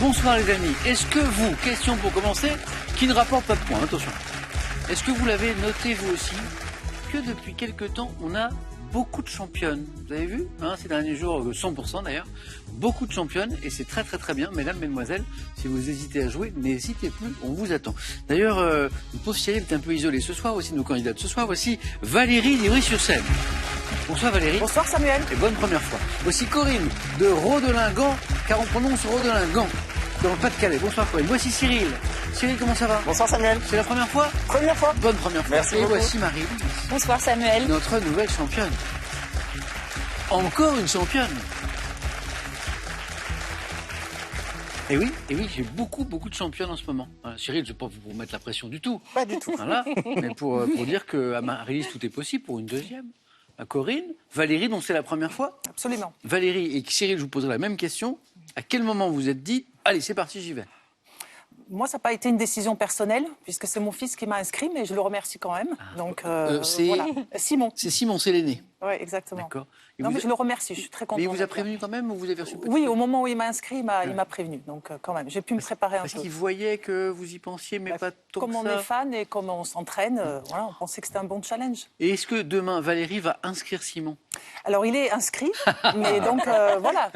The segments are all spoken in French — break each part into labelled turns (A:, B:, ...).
A: Bonsoir les amis. Est-ce que vous, question pour commencer, qui ne rapporte pas de points, attention. Est-ce que vous l'avez noté vous aussi, que depuis quelque temps, on a beaucoup de championnes. Vous avez vu ces derniers jours, 100% d'ailleurs, beaucoup de championnes et c'est très très très bien. Mesdames, mesdemoiselles, si vous hésitez à jouer, n'hésitez plus, on vous attend. D'ailleurs, le pauvre Cyril est un peu isolé ce soir, voici nos candidates ce soir, voici Valérie d'Ivry-sur-Seine. Bonsoir Valérie.
B: Bonsoir Samuel.
A: Et bonne première fois. Voici Corinne de Rodelingan, car on prononce Rodelingan, dans le Pas-de-Calais. Bonsoir Corinne. Voici Cyril. Cyril, comment ça va?
B: Bonsoir Samuel.
A: C'est la première fois?
B: Première fois.
A: Bonne première fois.
B: Merci
A: et
B: beaucoup.
A: Voici Marie.
C: Bonsoir Samuel.
A: Notre nouvelle championne. Encore une championne. Et oui, j'ai beaucoup de championnes en ce moment. Voilà, Cyril, je ne vais pas vous mettre la pression du tout.
B: Pas du tout.
A: Voilà. Mais pour dire qu'à Marie-Lise, tout est possible pour une deuxième. À Corinne, Valérie, dont c'est la première fois.
B: Absolument.
A: Valérie et Cyril, je vous poserai la même question. À quel moment vous vous êtes dit, allez, c'est parti, j'y vais?
B: Moi, ça n'a pas été une décision personnelle, puisque c'est mon fils qui m'a inscrit, mais je le remercie quand même. Donc,
A: c'est
B: voilà. Simon.
A: C'est Simon, c'est l'aîné.
B: Oui, exactement.
A: D'accord.
B: Non, mais je le remercie, je suis très contente.
A: Mais il vous a prévenu quand même ou vous avez reçu?
B: Oui, au moment où il m'a inscrit, il m'a prévenu. Donc, quand même, j'ai pu me préparer un
A: Parce
B: peu.
A: qu'il voyait que vous y pensiez, mais pas tant
B: Comme
A: que
B: on
A: ça.
B: est fan et comme on s'entraîne, voilà, on pensait que c'était un bon challenge.
A: Et est-ce que demain, Valérie va inscrire Simon?
B: Alors, il est inscrit, mais donc, voilà,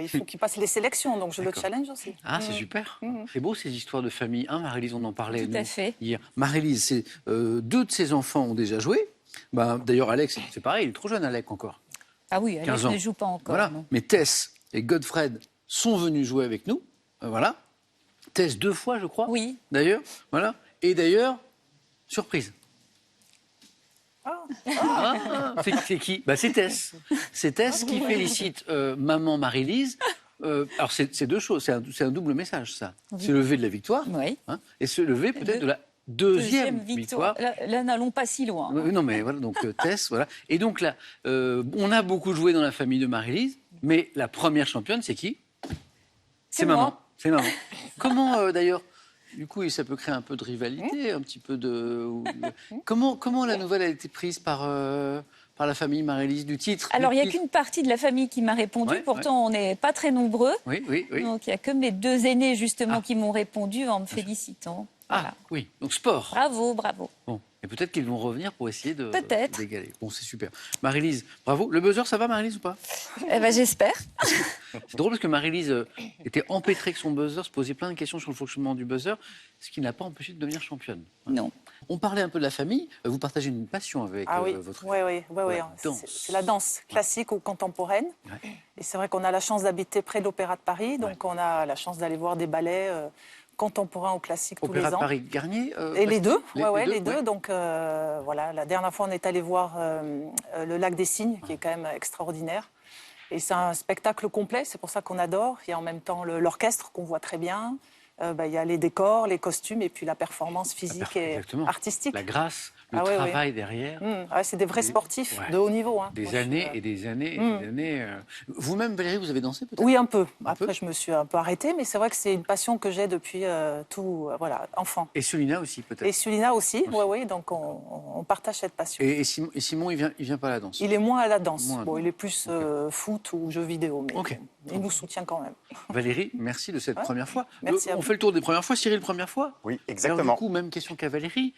B: il faut qu'il passe les sélections, donc je le challenge aussi.
A: Ah, c'est super. C'est beau ces histoires de famille. Marie-Lise, on en parlait
C: Tout à fait.
A: hier. Marie-Lise, deux de ses enfants ont déjà joué. D'ailleurs, Alex, c'est pareil, il est trop jeune, Alex, encore.
C: Ah oui, Alex
A: 15 ans.
C: ne joue pas encore.
A: Voilà.
C: Non.
A: Mais Tess et Godfred sont venus jouer avec nous. Voilà. Tess 2 fois, je crois.
C: Oui.
A: D'ailleurs. Voilà. Et d'ailleurs, surprise. C'est qui? C'est Tess. C'est Tess qui félicite maman Marie-Lise. Alors, c'est deux choses. C'est un double message, ça.
C: Oui.
A: Se lever de la victoire.
C: Oui.
A: Et se lever peut-être de la deuxième victoire.
C: Là, n'allons pas si loin.
A: Oui, non, mais voilà, donc Tess, voilà. Et donc là, on a beaucoup joué dans la famille de Marie-Lise, mais la première championne, c'est qui? C'est maman.
C: moi.
A: C'est maman. Comment, d'ailleurs, du coup, ça peut créer un peu de rivalité, un petit peu de... Comment la nouvelle a été prise par la famille Marie-Lise du titre?
C: Alors, il n'y a qu'une partie de la famille qui m'a répondu.
A: Ouais,
C: Pourtant, on n'est pas très nombreux.
A: Oui.
C: Donc, il n'y a que mes deux aînés, justement, qui m'ont répondu en me félicitant. Voilà.
A: Oui, donc sport.
C: Bravo, bravo.
A: Bon, et peut-être qu'ils vont revenir pour essayer
C: Peut-être.
A: d'égaler. Bon, c'est super. Marie-Lise, bravo. Le buzzer, ça va, Marie-Lise, ou pas?
C: Eh ben, j'espère.
A: C'est drôle parce que Marie-Lise était empêtrée avec son buzzer, se posait plein de questions sur le fonctionnement du buzzer, ce qui n'a pas empêché de devenir championne.
C: Non.
A: On parlait un peu de la famille. Vous partagez une passion avec votre...
B: Oui.
A: La danse.
B: C'est la danse classique ou contemporaine.
A: Ouais.
B: Et c'est vrai qu'on a la chance d'habiter près de l'Opéra de Paris, donc on a la chance d'aller voir des ballets contemporains ou classiques tous les
A: Opéra de
B: ans.
A: Paris, Garnier
B: Et les deux, les deux.
A: ouais.
B: Donc voilà, la dernière fois on est allé voir le Lac des Cygnes, qui est quand même extraordinaire. Et c'est un spectacle complet, c'est pour ça qu'on adore. Il y a en même temps l'orchestre qu'on voit très bien. Il y a les décors, les costumes et puis la performance physique et
A: Exactement.
B: artistique.
A: La grâce, le
B: Ah ouais,
A: travail derrière.
B: C'est des vrais sportifs
A: Ouais.
B: de haut niveau. Hein.
A: Des
B: Moi, je
A: années
B: suis,
A: et des années et des années. Vous-même, Valérie, vous avez dansé peut-être?
B: Oui, un peu.
A: Un
B: Après,
A: peu
B: je me suis un peu arrêtée, mais c'est vrai que c'est une passion que j'ai depuis enfant.
A: Et Sulina aussi, peut-être.
B: Et Sulina aussi, oui, donc on partage cette passion.
A: Et Simon, il vient pas à la danse?
B: Il est moins à la danse.
A: Moins à la danse.
B: Il est plus foot ou jeux vidéo, mais
A: Ok.
B: il nous soutient quand même.
A: Valérie, merci de cette première fois.
B: Merci à
A: on
B: vous.
A: fait le tour des premières fois. Cyril, première fois?
D: Oui,
A: Alors,
D: exactement.
A: du coup, même question qu'à Valérie.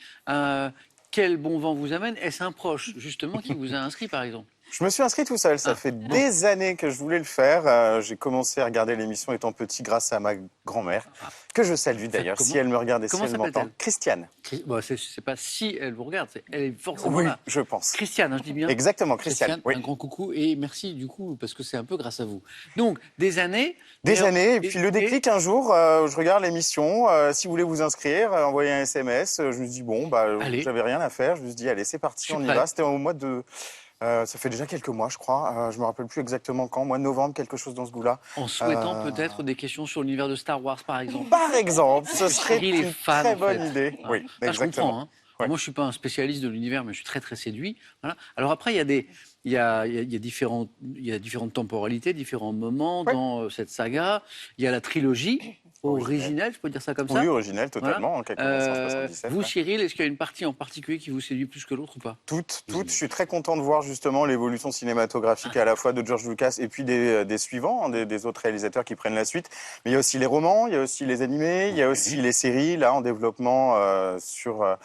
A: Quel bon vent vous amène? Est-ce un proche, justement, qui vous a inscrit, par exemple?
D: Je me suis inscrit tout seul. Ça fait des années que je voulais le faire. J'ai commencé à regarder l'émission étant petit grâce à ma grand-mère, que je salue d'ailleurs,
A: Comment-
D: si elle me regarde et si
A: comment
D: elle m'entend.
A: s'appelle-t-elle?
D: Christiane.
A: C'est pas si elle vous regarde, elle est forcément
D: Oui,
A: là.
D: je pense.
A: Christiane, je dis bien.
D: Exactement, Christiane. Oui.
A: Un grand coucou et merci du coup, parce que c'est un peu grâce à vous. Donc, des années.
D: Des
A: Et-
D: années, et puis le déclic un jour, je regarde l'émission, si vous voulez vous inscrire, envoyez un SMS, je me dis
A: Allez.
D: j'avais rien à faire, je me suis dit allez c'est parti,
A: Je suis
D: on y
A: prêt.
D: va, c'était au mois de... ça fait déjà quelques mois je crois, je me rappelle plus exactement quand, mois de novembre, quelque chose dans ce goût-là.
A: En souhaitant peut-être des questions sur l'univers de Star Wars, par exemple.
D: Par exemple, ce serait
A: Cyril est
D: une
A: fan,
D: très
A: en
D: bonne
A: fait.
D: idée.
A: Ah.
D: Oui,
A: Ah, je
D: exactement.
A: comprends. Hein.
D: Ouais.
A: Moi, je suis pas un spécialiste de l'univers, mais je suis très très séduit. Voilà. Alors après, il y a différentes temporalités, différents moments
D: Ouais.
A: dans cette saga. Il y a la trilogie. originelle, je peux dire ça comme ça.
D: Oui, originelle, totalement, en
A: Voilà.
D: 1977.
A: Vous,
D: ouais.
A: Cyril, est-ce qu'il y a une partie en particulier qui vous séduit plus que l'autre ou pas?
D: Toutes. Je suis très content de voir justement l'évolution cinématographique à la fois de George Lucas et puis des suivants, hein, des autres réalisateurs qui prennent la suite. Mais il y a aussi les romans, il y a aussi les animés, il y a aussi les séries là en développement sur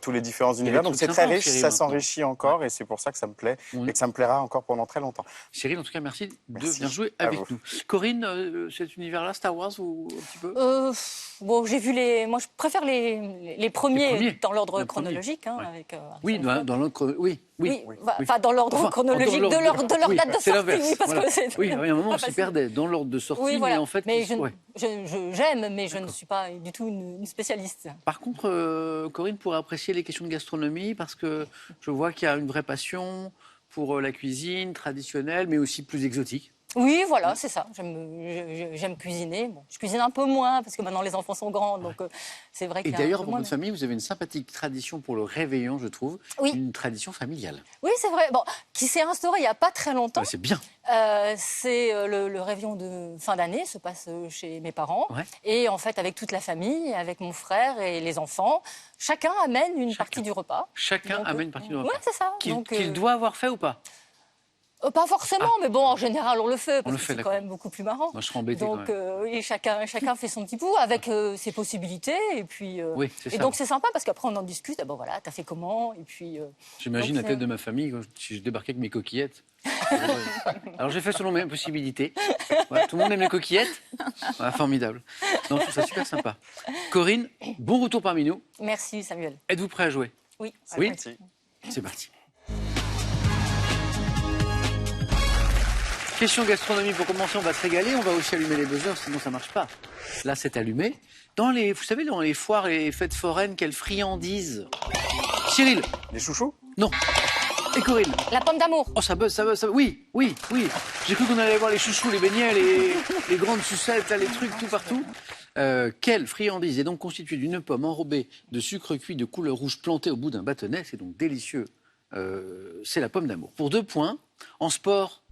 D: tous les différents univers. Donc
A: trucs
D: c'est très
A: sympas en
D: riche,
A: série
D: ça
A: maintenant.
D: s'enrichit encore et c'est pour ça que ça me plaît et que ça me plaira encore pendant très longtemps.
A: Cyril, en tout cas, merci de
D: Merci.
A: venir jouer
D: À
A: avec
D: vous.
A: nous. Corinne, cet univers-là, Star Wars, ou un petit peu?
E: Bon, j'ai vu moi je préfère les premiers dans l'ordre
A: Le premier.
E: chronologique. Hein,
A: Ouais.
E: avec,
A: Oui, dans l'autre. Oui.
E: Enfin, dans l'ordre
A: Enfin,
E: chronologique
A: dans
E: de leur
A: oui,
E: date de
A: c'est
E: sortie.
A: l'inverse.
E: Oui, parce
A: Voilà.
E: que c'est
A: Oui, à un moment, on
E: pas
A: s'y
E: facile.
A: perdait dans l'ordre de sortie,
E: Oui,
A: mais
E: voilà.
A: en fait,
E: mais
A: ouais.
E: j'aime, mais je ne suis pas du tout une spécialiste.
A: Par contre, Corinne pourrait apprécier les questions de gastronomie parce que je vois qu'il y a une vraie passion pour la cuisine traditionnelle, mais aussi plus exotique.
E: Oui, voilà, c'est ça. J'aime cuisiner. Bon, je cuisine un peu moins parce que maintenant les enfants sont grands, donc c'est vrai qu'il
A: Et
E: y a un
A: d'ailleurs,
E: peu
A: pour
E: moins,
A: votre famille, vous avez une sympathique tradition pour le réveillon, je trouve.
E: Oui.
A: Une tradition familiale.
E: Oui, c'est vrai. Bon, qui s'est instauré il n'y a pas très longtemps.
A: Ouais, c'est bien.
E: C'est le réveillon de fin d'année, se passe chez mes parents.
A: Ouais.
E: Et en fait, avec toute la famille, avec mon frère et les enfants, chacun amène une partie du repas.
A: Chacun
E: Donc,
A: amène une partie du repas.
E: Oui, c'est ça.
A: Qu'il doit avoir fait ou pas?
E: Pas forcément, mais bon, en général, on le fait, parce
A: le
E: que
A: fait,
E: c'est quand même beaucoup plus marrant.
A: Moi, je serais embêté
E: Donc,
A: quand même.
E: oui, chacun fait son petit bout avec ses possibilités. Et puis,
A: Oui, c'est ça.
E: donc, c'est sympa parce qu'après, on en discute. Ah, bon, voilà, t'as fait comment? Et puis,
A: J'imagine
E: donc,
A: la tête de ma famille si je débarquais avec mes coquillettes. Alors j'ai fait selon mes possibilités. Voilà, tout le monde aime les coquillettes. Voilà, formidable. Non, je trouve ça super sympa. Corinne, bon retour parmi nous.
E: Merci, Samuel.
A: Êtes-vous prêt à jouer?
E: Oui.
A: Oui.
D: Parti.
A: C'est parti. Question gastronomie pour commencer, on va se régaler. On va aussi allumer les buzzers, sinon ça marche pas. Là, c'est allumé. Vous savez, dans les foires et les fêtes foraines, quelle friandise? Cyril?
D: Les chouchous?
A: Non. Et Corinne?
E: La pomme d'amour.
A: Oh, ça buzz, ça buzz, ça buzz. Oui. J'ai cru qu'on allait voir les chouchous, les beignets, les grandes sucettes, là, les trucs tout partout. Quelle friandise est donc constituée d'une pomme enrobée de sucre cuit de couleur rouge planté au bout d'un bâtonnet? C'est donc délicieux. C'est la pomme d'amour. Pour 2 points, en sport,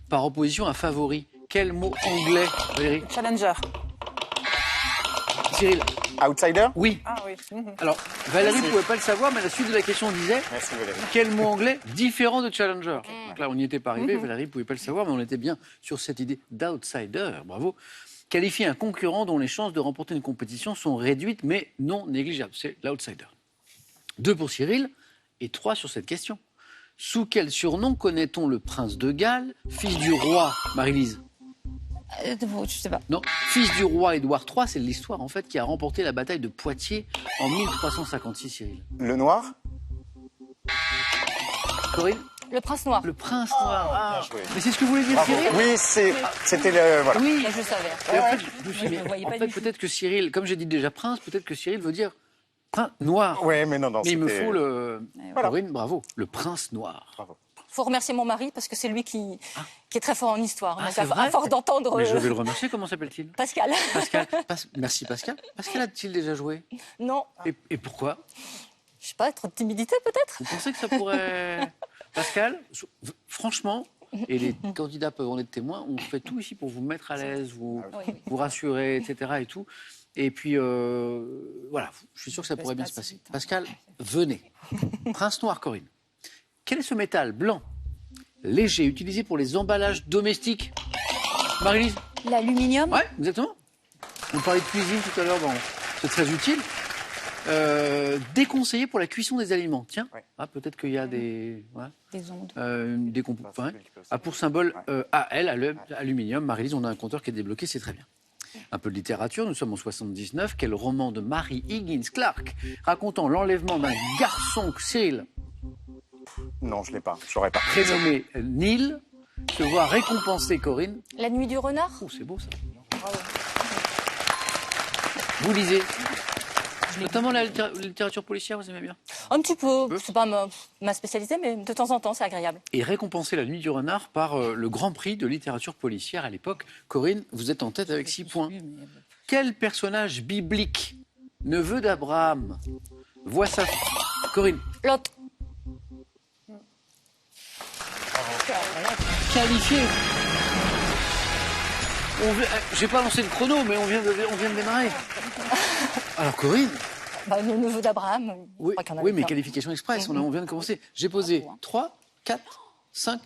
A: par opposition à favori, quel mot anglais, Valérie?
B: Challenger.
A: Cyril?
D: Outsider?
A: Oui.
B: Ah oui.
A: Alors, Valérie ne pouvait pas le savoir, mais la suite de la question disait
D: Merci Valérie.
A: quel mot anglais différent de challenger. Donc là, on n'y était pas arrivé, Valérie ne pouvait pas le savoir, mais on était bien sur cette idée d'outsider. Bravo. Qualifier un concurrent dont les chances de remporter une compétition sont réduites, mais non négligeables. C'est l'outsider. 2 pour Cyril et 3 sur cette question. Sous quel surnom connaît-on le prince de Galles, fils du roi, Marie-Lise?
C: Je sais pas.
A: Non, fils du roi Édouard III, c'est l'histoire en fait qui a remporté la bataille de Poitiers en 1356, Cyril.
D: Le noir?
A: Corinne?
E: Le prince noir.
A: Le prince noir. Ah,
D: joué.
A: mais c'est ce que vous voulez dire,
D: Bravo.
A: Cyril?
D: Oui, c'était le... Voilà.
A: Oui.
E: Mais je savais.
A: Et en fait, je me suis
E: Moi,
A: dit,
E: je le voyais
A: en
E: pas
A: fait,
E: du tout.
A: peut-être que Cyril, comme j'ai dit déjà prince, peut-être que Cyril veut dire prince noir.
D: Ouais, mais non,
A: Mais il me
D: c'était-
A: faut le...
D: Voilà.
A: Corinne, bravo. Le prince noir.
D: Bravo.
E: Faut remercier mon mari parce que c'est lui qui est très fort en histoire.
A: Ah,
E: Donc,
A: c'est vrai
E: à force d'entendre
A: Mais je vais le remercier. Comment s'appelle-t-il?
E: Pascal.
A: Pascal. Merci Pascal. Pascal a-t-il déjà joué?
E: Non,
A: Et pourquoi?
E: je sais pas, trop de timidité peut-être.
A: Vous pensez que ça pourrait... Pascal, franchement, et les candidats peuvent en être témoins, on fait tout ici pour vous mettre à l'aise, vous rassurer, etc. et tout. Et puis, voilà, je suis sûr que ça pourrait bien se passer. Pascal, venez. Prince noir, Corinne. Quel est ce métal blanc, léger, utilisé pour les emballages domestiques? Marie-Lise?
C: L'aluminium.
A: Ouais, exactement. On parlait de cuisine tout à l'heure, bon, c'est très utile. Déconseillé pour la cuisson des aliments. Tiens,
D: Ouais.
A: peut-être qu'il y a des... ouais.
C: Des ondes.
A: Des
D: Enfin,
A: ouais.
D: c'est lui qui peut
A: Ah, pour symbole AL, aluminium. Marie-Lise, on a un compteur qui est débloqué, c'est très bien. Un peu de littérature, nous sommes en 79. Quel roman de Mary Higgins Clark racontant l'enlèvement d'un garçon, Cyril,
D: Non, je l'ai pas. J'aurais pas.
A: prénommé Neil, se voit récompensé, Corinne?
E: La nuit du renard.
A: Oh, c'est beau ça. Vous lisez? Notamment la littérature policière, vous aimez bien?
E: Un petit peu, c'est pas ma spécialité, mais de temps en temps, c'est agréable.
A: Et récompensé la nuit du renard par le Grand Prix de littérature policière à l'époque. Corinne, vous êtes en tête avec 6 points. Quel personnage biblique, neveu d'Abraham, voit sa... Corinne,
E: L'autre,
A: qualifié J'ai pas lancé le chrono, mais on vient de démarrer. Alors Corinne.
E: Bah, le neveu d'Abraham.
A: Oui, mais qualification express, on vient de commencer. J'ai posé 3, 4, 5,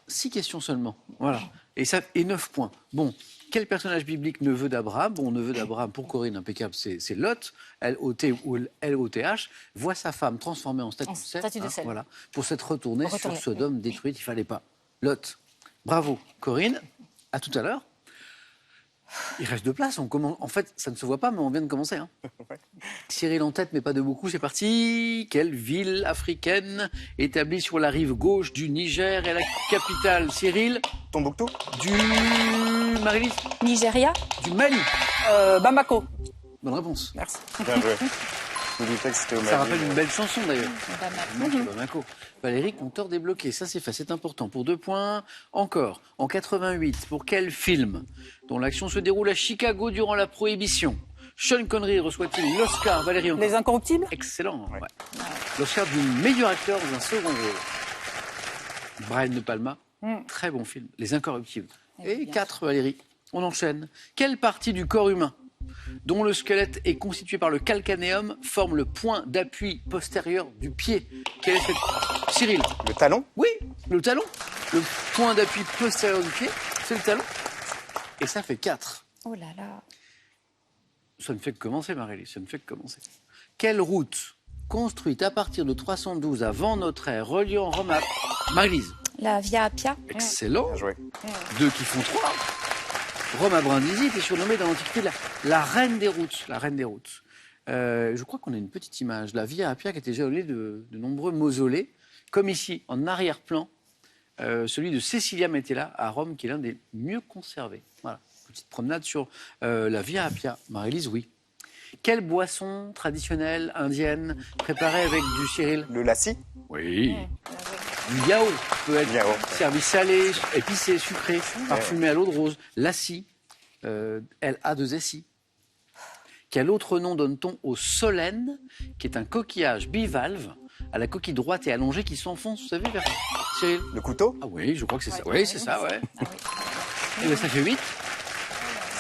A: 6 questions seulement. Voilà. Et 9 points. Bon, quel personnage biblique neveu d'Abraham? Bon, neveu d'Abraham, pour Corinne, impeccable, c'est Lot, L-O-T ou L-O-T-H, voit sa femme transformée en statue de sel. Voilà, pour s'être retournée sur Sodome détruite, il fallait pas. Lot, bravo. Corinne, à tout à l'heure. Il reste 2 places. En fait, ça ne se voit pas, mais on vient de commencer. Hein. Cyril en tête, mais pas de beaucoup. C'est parti. Quelle ville africaine établie sur la rive gauche du Niger est la capitale? Cyril.
D: Tombouctou.
A: Du Marie-Lise.
C: Nigeria.
A: Du Mali.
B: Bamako.
A: Bonne réponse.
B: Merci.
D: Bien joué. Je me doutais que c'était au Mali.
A: Ça rappelle une belle chanson d'ailleurs.
C: Bamako.
A: Bamako. Valérie, compteur débloqué. Ça, c'est fait. C'est important. Pour 2 points. Encore. En 88, pour quel film dont l'action se déroule à Chicago durant la Prohibition, Sean Connery reçoit-il l'Oscar? Valérie, encore.
B: Les Incorruptibles.
A: Excellent. Ouais. L'Oscar du meilleur acteur dans un second rôle. Brian De Palma. Très bon film. Les Incorruptibles. Et 4, Valérie. On enchaîne. Quelle partie du corps humain, dont le squelette est constitué par le calcanéum, forme le point d'appui postérieur du pied? Quel est cette... Cyril.
D: Le talon.
A: Oui, le talon. Le point d'appui postérieur du pied, c'est le talon. Et ça fait 4.
C: Oh là là.
A: Ça ne fait que commencer, Marélie, ça ne fait que commencer. Quelle route, construite à partir de 312 avant notre ère, reliant Rome à... Marie-Lise.
C: La Via Appia.
A: Excellent.
D: Bien joué.
A: 2 qui font 3. Rome à Brindisi était surnommée dans l'Antiquité la reine des routes. La reine des routes. Je crois qu'on a une petite image. La Via Appia qui était jalonnée de nombreux mausolées, comme ici, en arrière-plan, celui de Cecilia Metella à Rome, qui est l'un des mieux conservés. Voilà, petite promenade sur la Via Appia. Marie-Lise, oui. Quelle boisson traditionnelle indienne préparée avec du Cyril?
D: Le lassi.
A: Oui. Du yaourt peut être
D: Yaourt.
A: servi salé, épicé, sucré, parfumé à l'eau de rose. Lassi, L-A-2-S-I. Quel autre nom donne-t-on au solène, qui est un coquillage bivalve à la coquille droite et allongée qui s'enfonce, vous savez, vers Cyril?
D: Le couteau.
A: Ah oui, je crois que c'est ça. Oui, c'est ça, ouais. Et bien, ça fait 8.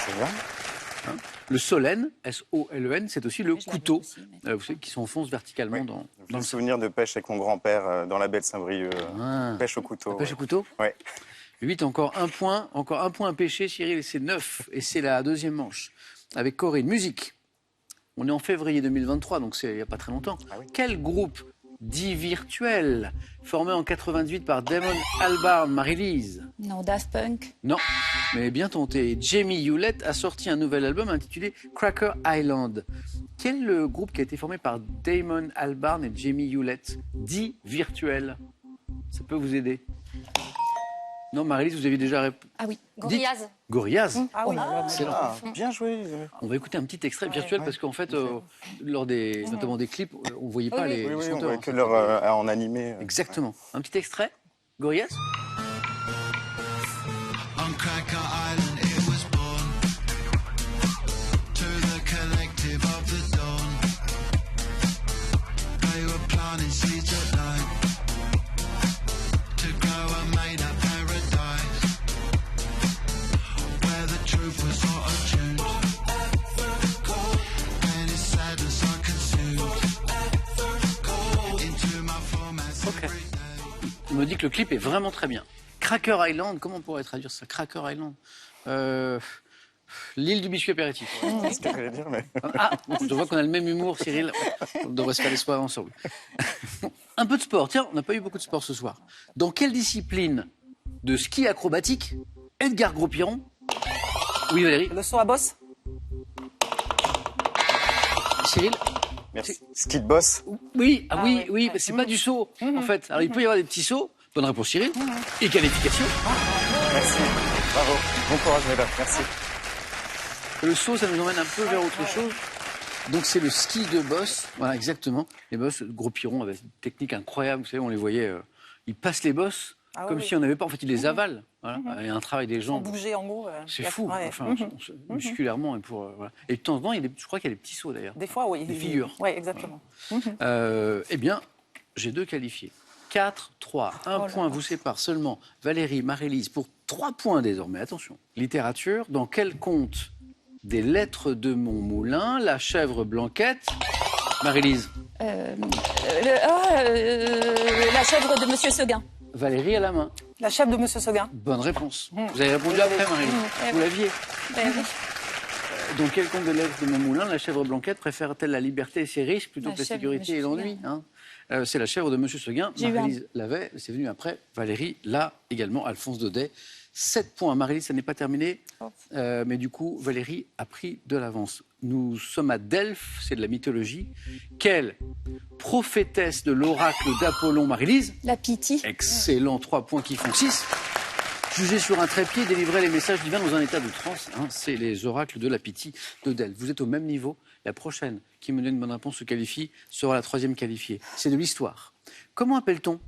D: C'est bien.
A: Le solène, S-O-L-E-N, c'est aussi le
C: Je l'avais
A: couteau,
C: aussi, mais-
A: vous savez, qui s'enfonce verticalement
D: Oui.
A: dans
D: J'ai le
A: le
D: souvenir de pêche avec mon grand-père dans la baie de Saint-Brieuc.
A: Ah.
D: Pêche au couteau.
A: pêche au couteau.
D: Ouais.
A: 8, encore un point à pêcher, Cyril, et c'est 9. Et c'est la deuxième manche. Avec Corinne. Musique. On est en février 2023, donc c'est il n'y a pas très longtemps.
D: Ah oui.
A: Quel groupe dit virtuel, formé en 98 par Damon Albarn, Marie-Lise?
C: Non, Daft Punk.
A: Non, mais bien tenté. Jamie Hewlett a sorti un nouvel album intitulé Cracker Island. Quel groupe qui a été formé par Damon Albarn et Jamie Hewlett dit virtuel? Ça peut vous aider. Non, Marie-Lise, vous avez déjà répondu.
C: Ah oui.
E: Gorillaz.
A: Gorillaz.
B: Ah oui.
A: Excellent.
D: Ah, bien joué.
A: On va écouter un petit extrait virtuel parce qu'en fait, lors des, notamment des clips, on ne voyait pas les
D: Oui, oui, on
A: chanteurs.
D: voit
A: hein,
D: que
A: c'était-
D: leur en animé.
A: Exactement. Un petit extrait. Gorillaz.
F: On Cracker Island it was born, to the collective of the dawn. They were planting seeds at night, to grow a made-up paradise, where the truth was auto-tuned, and its sadness I consumed, into my formats
A: Ok.
F: every day.
A: On me dit que le clip est vraiment très bien. Cracker Island, comment on pourrait traduire ça? Cracker Island. L'île du biscuit apéritif.
D: C'est ce que j'allais dire, mais...
A: Ah, je vois qu'on a le même humour, Cyril. On devrait se faire des soirées ensemble. Un peu de sport. Tiens, on n'a pas eu beaucoup de sport ce soir. Dans quelle discipline de ski acrobatique Edgar Gros-Piron? Oui, Valérie.
B: Le saut à bosse.
A: Cyril?
D: Merci. Ski de boss.
A: Oui,
B: Ah
A: oui,
B: ouais,
A: oui,
B: ouais.
A: mais c'est pas du saut, en fait. Alors, il peut y avoir des petits sauts. Bonne réponse, Cyril. Et qualification.
D: Merci. Bravo. Bon courage, mesdames. Merci.
A: Le saut, ça nous emmène un peu vers autre chose. Donc, c'est le ski de boss. Voilà, exactement. Les bosses, Gros-Piron avait une technique incroyable. Vous savez, on les voyait, ils passent les bosses
B: Ah
A: comme
B: oui.
A: si on n'avait pas. En fait, ils les avalent. Voilà. Il y a un travail des
B: Sans
A: jambes.
B: bouger en gros.
A: C'est
B: il y a-
A: fou.
B: ouais.
A: Enfin, musculairement. Et, voilà. Et de temps en temps, je crois qu'il y a des petits sauts, d'ailleurs.
B: Des fois, oui.
A: Des figures.
B: Oui, exactement.
A: Eh bien, j'ai 2 qualifiés. 4-3. Un point vous sépare seulement Valérie, Marie-Lise pour 3 points désormais. Attention. Littérature, dans quel conte des lettres de Montmoulin, la chèvre Blanquette, Marie-Lise,
C: La chèvre de Monsieur Seguin.
A: Valérie à la main.
B: La chef de Monsieur Seguin.
A: Bonne réponse. Vous avez répondu après, Marie-Lise. Vous l'aviez.
C: Ben oui.
A: Dans quel conte de lettres de Montmoulin, la chèvre Blanquette préfère-t-elle la liberté et ses risques plutôt
C: La
A: que la
C: chèvre de
A: sécurité et
C: Monsieur
A: l'ennui, hein? C'est la chèvre de Monsieur Seguin.
C: J'ai eu
A: Marie-Lise l'avait, c'est venu après. Valérie l'a également. Alphonse Daudet. 7 points. Marie-Lise, ça n'est pas terminé. Mais du coup, Valérie a pris de l'avance. Nous sommes à Delphes, c'est de la mythologie. Quelle prophétesse de l'oracle d'Apollon, Marie-Lise?
C: La Pythie.
A: Excellent, 3 points qui font 6. Jugé sur un trépied, délivrer les messages divins dans un état de transe. Hein, c'est les oracles de la Pythie de Delphes. Vous êtes au même niveau. La prochaine qui me donne une bonne réponse se qualifie, sera la 3e qualifiée. C'est de l'histoire. Comment appelle-t-on,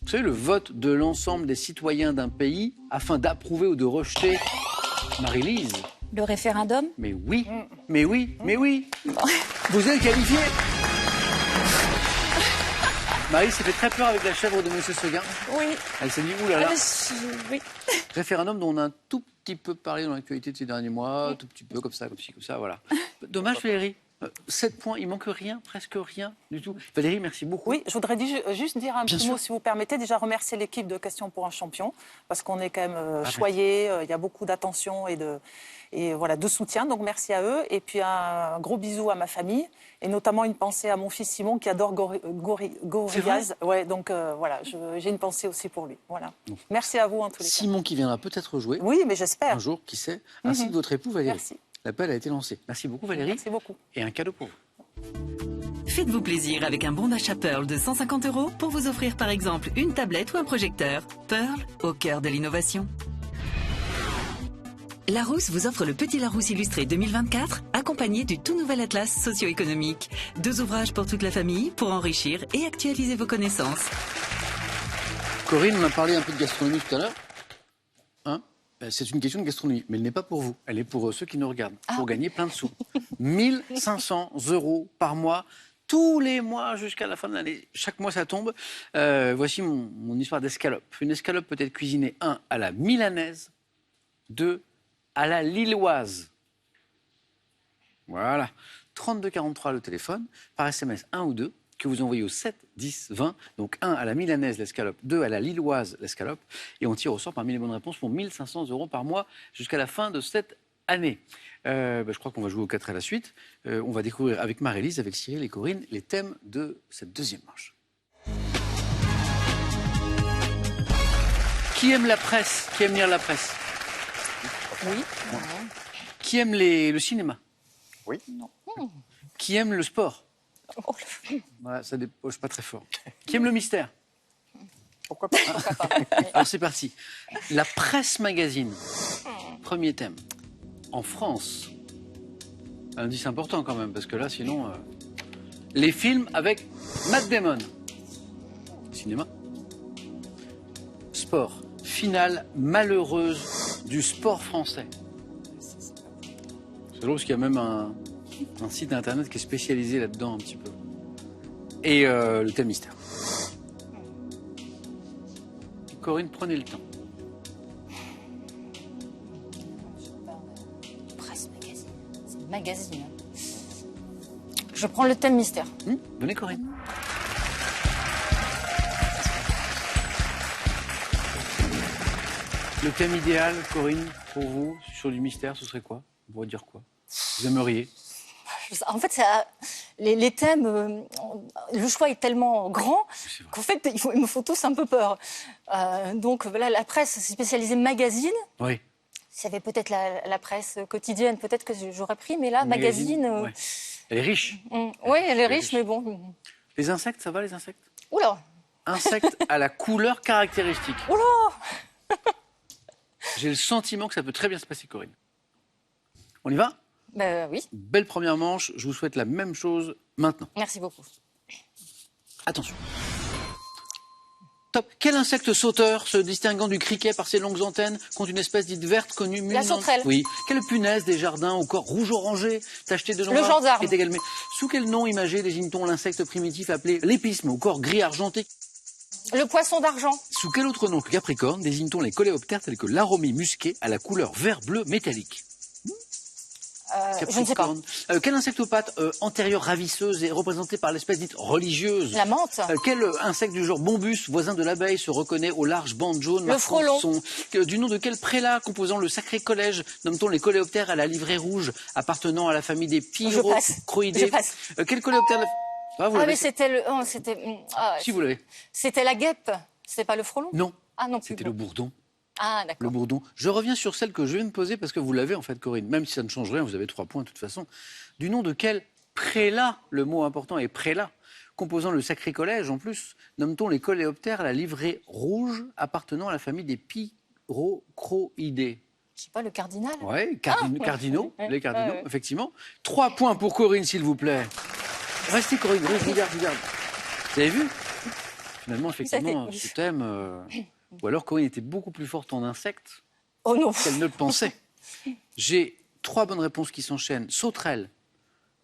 A: vous savez, le vote de l'ensemble des citoyens d'un pays afin d'approuver ou de rejeter, Marie-Lise?
C: Le référendum.
A: Mais oui, mais oui, mais oui. Vous êtes qualifié. Marie s'est fait très peur avec la chèvre de Monsieur Seguin.
C: Oui.
A: Elle s'est dit, oulala.
C: Oui.
A: Référendum dont on a un tout petit peu parlé dans l'actualité de ces derniers mois, tout petit peu, comme ça, comme ci, comme ça, voilà. Dommage, Valérie. 7 points, il manque rien, presque rien du tout. Valérie, merci beaucoup.
B: Oui, je voudrais juste dire un
A: Bien
B: petit
A: sûr.
B: mot, si vous permettez. Déjà remercier l'équipe de Questions pour un champion, parce qu'on est quand même
A: oui.
B: choyés, il y a beaucoup d'attention et voilà, de soutien, donc merci à eux. Et puis un gros bisou à ma famille, et notamment une pensée à mon fils Simon qui adore Gorillaz. Ouais, donc voilà, j'ai une pensée aussi pour lui. Voilà. Merci à vous en tous les cas.
A: Simon qui viendra peut-être jouer
B: Oui, mais j'espère.
A: un jour, qui sait, ainsi que votre époux Valérie.
B: Merci.
A: L'appel a été lancé. Merci beaucoup Valérie.
B: Merci beaucoup.
A: Et un cadeau pour vous.
G: Faites-vous plaisir avec un bon d'achat Pearl de 150 € pour vous offrir par exemple une tablette ou un projecteur. Pearl, au cœur de l'innovation. Larousse vous offre le Petit Larousse illustré 2024, accompagné du tout nouvel atlas socio-économique. 2 ouvrages pour toute la famille, pour enrichir et actualiser vos connaissances.
A: Corinne, on a parlé un peu de gastronomie tout à l'heure. Hein? C'est une question de gastronomie, mais elle n'est pas pour vous. Elle est pour ceux qui nous regardent, pour gagner plein de sous. 1 500 € par mois, tous les mois jusqu'à la fin de l'année. Chaque mois, ça tombe. Voici mon histoire d'escalope. Une escalope peut être cuisinée, 1, à la milanaise, 2, à la lilloise. Voilà. 3243 le téléphone, par SMS 1 ou 2, que vous envoyez au 7 10 20. Donc 1 à la milanaise l'escalope, 2 à la lilloise l'escalope. Et on tire au sort parmi les bonnes réponses pour 1 500 € par mois jusqu'à la fin de cette année. Je crois qu'on va jouer aux 4 à la suite. On va découvrir avec Marie-Lise, avec Cyril et Corinne, les thèmes de cette deuxième manche. Qui aime la presse? Qui aime lire la presse?
E: Oui.
A: Qui aime le cinéma?
D: Oui.
A: Qui aime le sport?
E: Oh,
A: Voilà, ça dépose pas très fort. Qui aime le mystère?
D: Pourquoi pas?
A: Alors c'est parti. La presse magazine. Premier thème. En France. Un indice important quand même, parce que là, sinon... Les films avec Matt Damon. Cinéma. Sport. Finale malheureuse du sport français. C'est drôle parce qu'il y a même un site internet qui est spécialisé là-dedans un petit peu. Et le thème mystère. Corinne, prenez le temps.
E: presse magazine. C'est un magazine. Je prends le thème mystère.
A: Venez, Corinne. Le thème idéal, Corinne, pour vous, sur du mystère, ce serait quoi? Vous pourriez dire quoi? Vous aimeriez?
E: En fait, les thèmes, le choix est tellement grand qu'en fait, il me faut tous un peu peur. Donc voilà, la presse, c'est spécialisé magazine.
A: Oui.
E: S'il y avait peut-être la presse quotidienne, peut-être que j'aurais pris, mais là, magazine...
A: Ouais. Elle est riche.
E: Oui, elle est riche, mais bon...
A: Les insectes, ça va, les insectes?
E: Oula.
A: Insectes à la couleur caractéristique.
E: Oula.
A: J'ai le sentiment que ça peut très bien se passer, Corinne. On y va?
E: Ben oui,
A: Belle première manche, je vous souhaite la même chose maintenant.
E: merci beaucoup.
A: Attention. Top. Quel insecte sauteur, se distinguant du criquet par ses longues antennes, compte une espèce dite verte connue...
E: La sauterelle.
A: Oui. Quelle punaise des jardins au corps rouge-orangé, tacheté de noir...
E: Le gendarme.
A: est également... Sous quel nom imagé désigne-t-on l'insecte primitif appelé l'épisme, au corps gris argenté,
E: Le poisson d'argent.
A: Sous quel autre nom que Capricorne désigne-t-on les coléoptères tels que l'aromie musqué à la couleur vert-bleu métallique?
E: Je ne sais pas.
A: Quel insecte aux pattes antérieures ravisseuses est représenté par l'espèce dite religieuse?
E: La menthe.
A: Quel insecte du genre bombus, voisin de l'abeille, se reconnaît aux larges bandes jaunes?
E: Le frelon.
A: Du nom de quel prélat composant le sacré collège nomme-t-on les coléoptères à la livrée rouge appartenant à la famille des pyrocroïdés?
E: Je passe.
A: Quel coléoptère... Ah, vous
E: Ah,
A: l'avez.
E: mais c'était le. Oh, c'était.
A: Si vous l'avez.
E: C'était la guêpe. C'était pas le frelon?
A: Non.
E: Ah non plus.
A: C'était le bourdon.
E: Ah,
A: Le
E: d'accord.
A: bourdon. Je reviens sur celle que je viens de poser parce que vous l'avez en fait, Corinne. Même si ça ne change rien, vous avez 3 points de toute façon. Du nom de quel prélat, le mot important est prélat, composant le sacré collège en plus, nomme-t-on les coléoptères à la livrée rouge appartenant à la famille des pyrocroïdés?
E: Je sais pas, le cardinal?
A: Oui, cardinaux,
E: ouais.
A: les cardinaux,
E: Ouais.
A: effectivement. 3 points pour Corinne, s'il vous plaît. Restez, Corinne, regarde. Vous avez vu? Finalement, effectivement,
E: Ça,
A: ce thème... Ou alors Corinne était beaucoup plus forte en insectes
E: Oh non.
A: qu'elle ne le pensait. J'ai 3 bonnes réponses qui s'enchaînent. Sauterelle,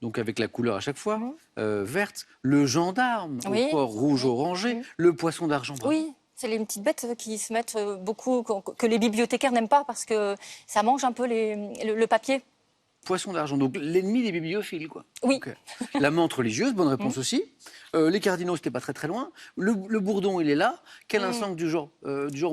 A: donc avec la couleur à chaque fois, verte. Le gendarme,
E: Oui.
A: au port rouge-orangé. Le poisson d'argent. bravo.
E: Oui, c'est les petites bêtes qui se mettent beaucoup, que les bibliothécaires n'aiment pas parce que ça mange un peu le papier.
A: Poisson d'argent, donc l'ennemi des bibliophiles, quoi.
E: Oui.
A: Ok. La menthe religieuse, bonne réponse aussi. Les cardinaux, c'était pas très loin. Le bourdon, il est là. Quel insecte du genre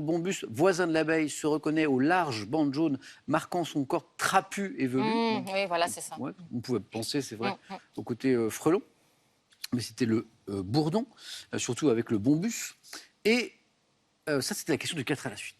A: bombus, voisin de l'abeille, se reconnaît aux larges bandes jaunes marquant son corps trapu et velu?
E: Oui, voilà, c'est ça.
A: Ouais, on pouvait penser, c'est vrai, au côté frelon. Mais c'était le bourdon, surtout avec le bombus. Et ça, c'était la question du 4 à la suite.